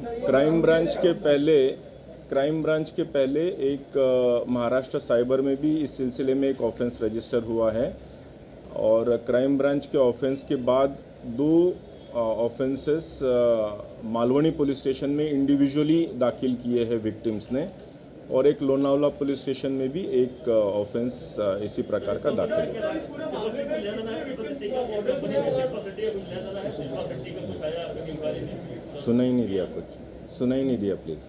Crime branch के पहले एक महाराष्ट्र साइबर में भी इस सिलसिले में एक ऑफेंस रजिस्टर हुआ है और क्राइम ब्रांच के ऑफेंस के बाद दो ऑफेंसेस मालवनी पुलिस स्टेशन में इंडिविजुअली दाखिल किए हैं विक्टिम्स ने और एक लोनावला पुलिस स्टेशन में भी एक ऑफेंस इसी प्रकार का दाखिल हुआ। सुना ही नहीं दिया प्लीज।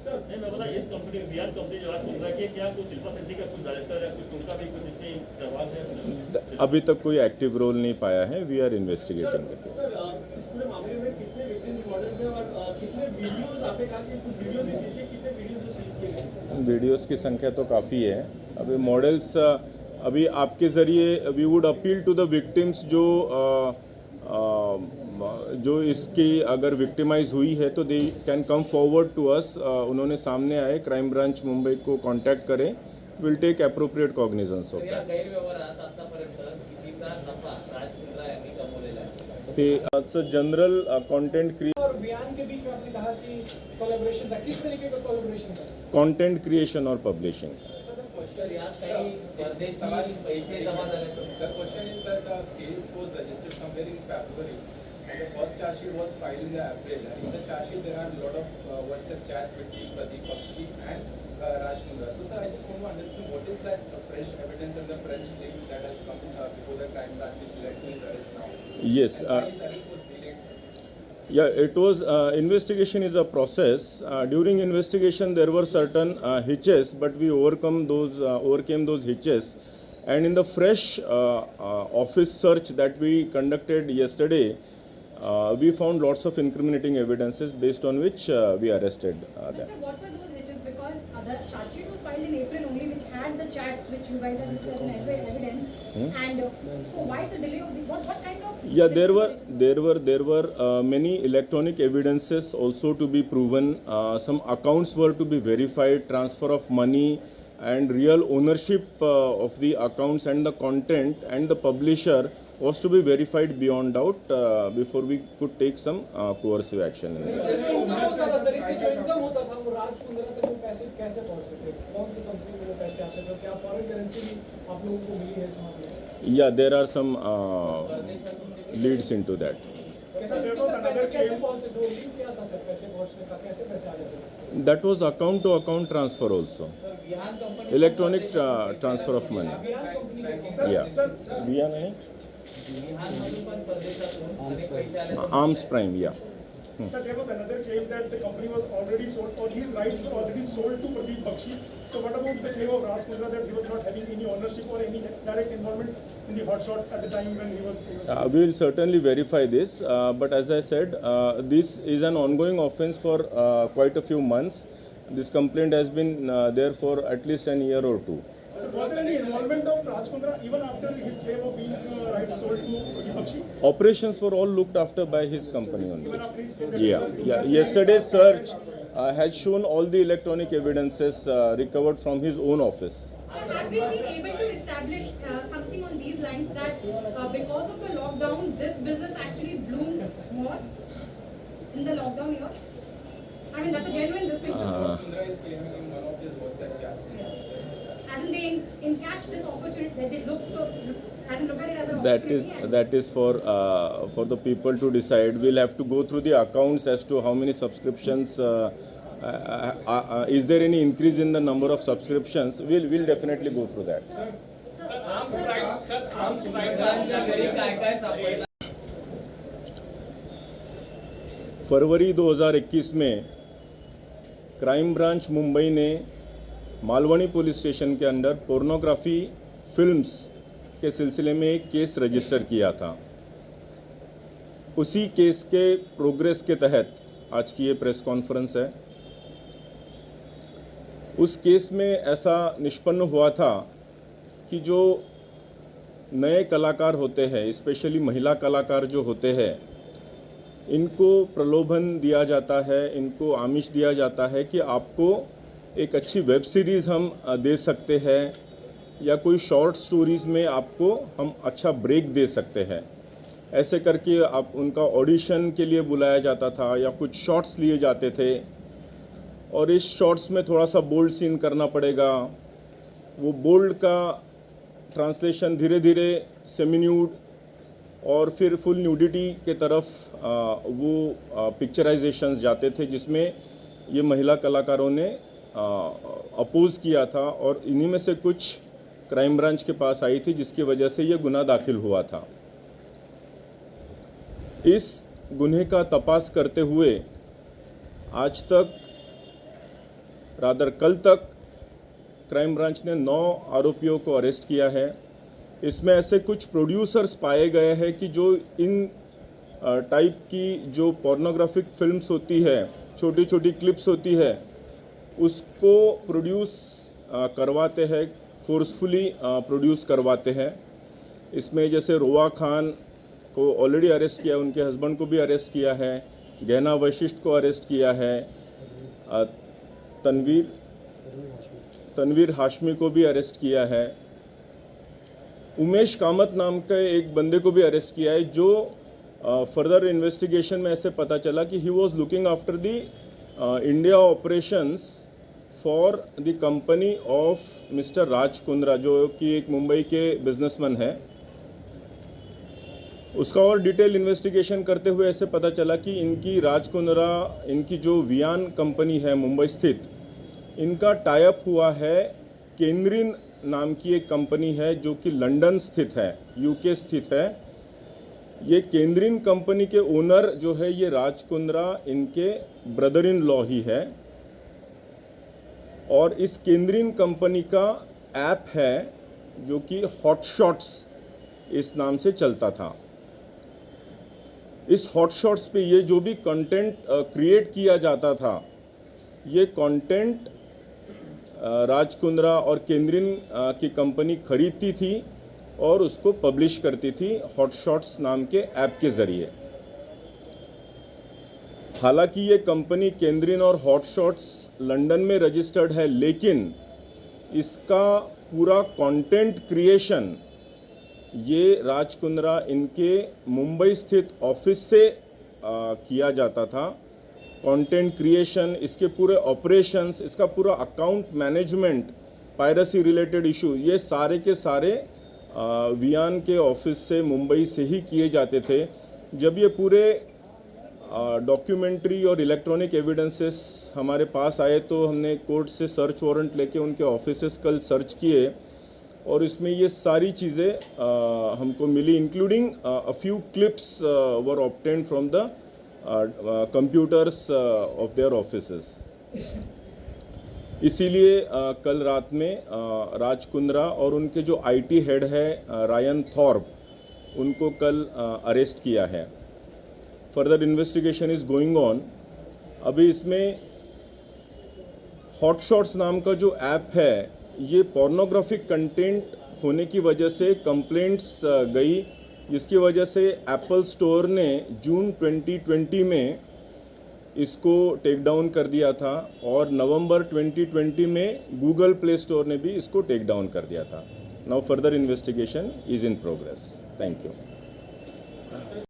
अभी तक कोई एक्टिव रोल नहीं पाया है। We are investigating the case. Videos की संख्या तो काफ़ी है। अभी मॉडल्स अभी आपके ज़रिए we would appeal to the victims जो इसकी अगर विक्टिमाइज हुई है तो they can come forward to us. उन्होंने सामने आए, क्राइम ब्रांच मुंबई को कांटेक्ट करें, will take appropriate cognizance of that. General content content creation और publishing. The first charge sheet was filed in April. In the charge sheet, there are a lot of WhatsApp chats between Pradeep Bakshi and Raj Mundra. So, sir, I just want to understand what is that fresh evidence and the fresh thing that has come before the crime branch which led to his arrest now? Yes. Yeah, it was investigation is a process. During investigation, there were certain hitches, but we overcame those hitches. And in the fresh office search that we conducted yesterday, we found lots of incriminating evidences based on which we arrested them. Sir, what were those hitches? Because the charge sheet was filed in April only, which had the chats which you guys have listed as evidence. And so why the delay of this? What kind of? Yeah, there were many electronic evidences also to be proven. Some accounts were to be verified, transfer of money, and real ownership of the accounts and the content and the publisher was to be verified beyond doubt before we could take some coercive action. Yeah, there are some leads into that. That was account to account transfer also. Electronic transfer of money. Yeah. Arms Prime, yeah. Sir, there was another claim that the company was already sold, or his rights were already sold to Pradeep Bakshi. So what about the claim of Raj Mundra that he was not having any ownership or any direct involvement in the hot shots at the time when he was we will certainly verify this, but as I said, this is an ongoing offense for quite a few months. This complaint has been there for at least an year or two. Was there any involvement of Raj Mundra even after his claim of being rights sold to Pradeep Bakshi? Operations were all looked after by his company only. Yeah. Yesterday's search has shown all the electronic evidences recovered from his own office. Have we been able to establish something on these lines that because of the lockdown, this business actually bloomed more in the lockdown year? I mean, that's a genuine distinction. Mundra is claiming in one of his WhatsApp chats. Hasn't they encashed this opportunity? That they look at it as an opportunity? That is for the people to decide. We'll have to go through the accounts as to how many subscriptions. Is there any increase in the number of subscriptions? We'll definitely go through that. फरवरी 2021 में crime branch Mumbai ने Malvani police station के अंदर pornography films के सिलसिले में एक case register किया था। उसी केस के प्रोग्रेस के तहत आज की ये प्रेस कॉन्फ्रेंस है। उस केस में ऐसा निष्पन्न हुआ था कि जो नए कलाकार होते हैं, स्पेशली महिला कलाकार जो होते हैं, इनको प्रलोभन दिया जाता है, इनको आमिष दिया जाता है कि आपको एक अच्छी वेब सीरीज़ हम दे सकते हैं या कोई शॉर्ट स्टोरीज़ में आपको हम अच्छा ब्रेक दे सकते हैं। ऐसे करके आप उनका ऑडिशन के लिए बुलाया जाता था या कुछ शॉट्स लिए जाते थे और इस शॉट्स में थोड़ा सा बोल्ड सीन करना पड़ेगा। वो बोल्ड का ट्रांसलेशन धीरे धीरे सेमी न्यूड और फिर फुल न्यूडिटी के तरफ वो पिक्चराइजेशंस जाते थे, जिसमें ये महिला कलाकारों ने अपोज किया था और इन्हीं में से कुछ क्राइम ब्रांच के पास आई थी, जिसकी वजह से ये गुनाह दाखिल हुआ था। इस गुन्हे का तपास करते हुए आज तक कल तक क्राइम ब्रांच ने 9 आरोपियों को अरेस्ट किया है। इसमें ऐसे कुछ प्रोड्यूसर्स पाए गए हैं कि जो इन टाइप की जो पोर्नोग्राफिक फिल्म्स होती है, छोटी छोटी क्लिप्स होती है, उसको प्रोड्यूस करवाते हैं, फोर्सफुली प्रोड्यूस करवाते हैं। इसमें जैसे रोआ खान को ऑलरेडी अरेस्ट किया, उनके हस्बैंड को भी अरेस्ट किया है, गहना वशिष्ठ को अरेस्ट किया है, तनवीर हाशमी को भी अरेस्ट किया है, उमेश कामत नाम के एक बंदे को भी अरेस्ट किया है, जो फर्दर इन्वेस्टिगेशन में ऐसे पता चला कि he was looking after the India operations for the company of mister Raj Kundra, जो कि एक मुंबई के बिजनेसमैन है। उसका और डिटेल इन्वेस्टिगेशन करते हुए ऐसे पता चला कि इनकी राज कुंद्रा, इनकी जो वियान कंपनी है मुंबई स्थित, इनका टाई अप हुआ है केंद्रीन नाम की एक कंपनी है जो कि लंदन स्थित है, यूके स्थित है। ये केंद्रीन कंपनी के ओनर जो है ये राज कुंद्रा इनके ब्रदर इन लॉ ही है, और इस केंद्रीन कंपनी का ऐप है जो कि हॉटशॉट्स इस नाम से चलता था। इस हॉटशॉट्स पे ये जो भी कंटेंट क्रिएट किया जाता था, ये कंटेंट राज कुंद्रा और केंद्रीन की कंपनी खरीदती थी और उसको पब्लिश करती थी हॉटशॉट्स नाम के ऐप के ज़रिए। हालांकि ये कंपनी केंद्रीन और हॉटशॉट्स लंदन में रजिस्टर्ड है, लेकिन इसका पूरा कंटेंट क्रिएशन ये राज कुंद्रा इनके मुंबई स्थित ऑफिस से किया जाता था। कंटेंट क्रिएशन, इसके पूरे ऑपरेशंस, इसका पूरा account management, piracy related issue, ये सारे के सारे वियान के ऑफिस से मुंबई से ही किए जाते थे। जब ये पूरे डॉक्यूमेंट्री और इलेक्ट्रॉनिक एविडेंसेस हमारे पास आए तो हमने कोर्ट से सर्च वारंट लेके उनके ऑफिसेस कल सर्च किए और इसमें ये सारी चीज़ें हमको मिली, including a few clips were obtained from the computers of their offices. इसीलिए कल रात में राज कुंद्रा और उनके जो आईटी हेड है रायन थॉर्प, उनको कल अरेस्ट किया है। Further investigation is going on. अभी इसमें हॉटशॉट्स नाम का जो ऐप है, ये पोर्नोग्राफिक कंटेंट होने की वजह से कंप्लेंट्स गई, जिसकी वजह से एप्पल स्टोर ने जून 2020 में इसको टेक डाउन कर दिया था और नवंबर 2020 में गूगल प्ले स्टोर ने भी इसको टेक डाउन कर दिया था। Now further investigation is in progress. Thank you.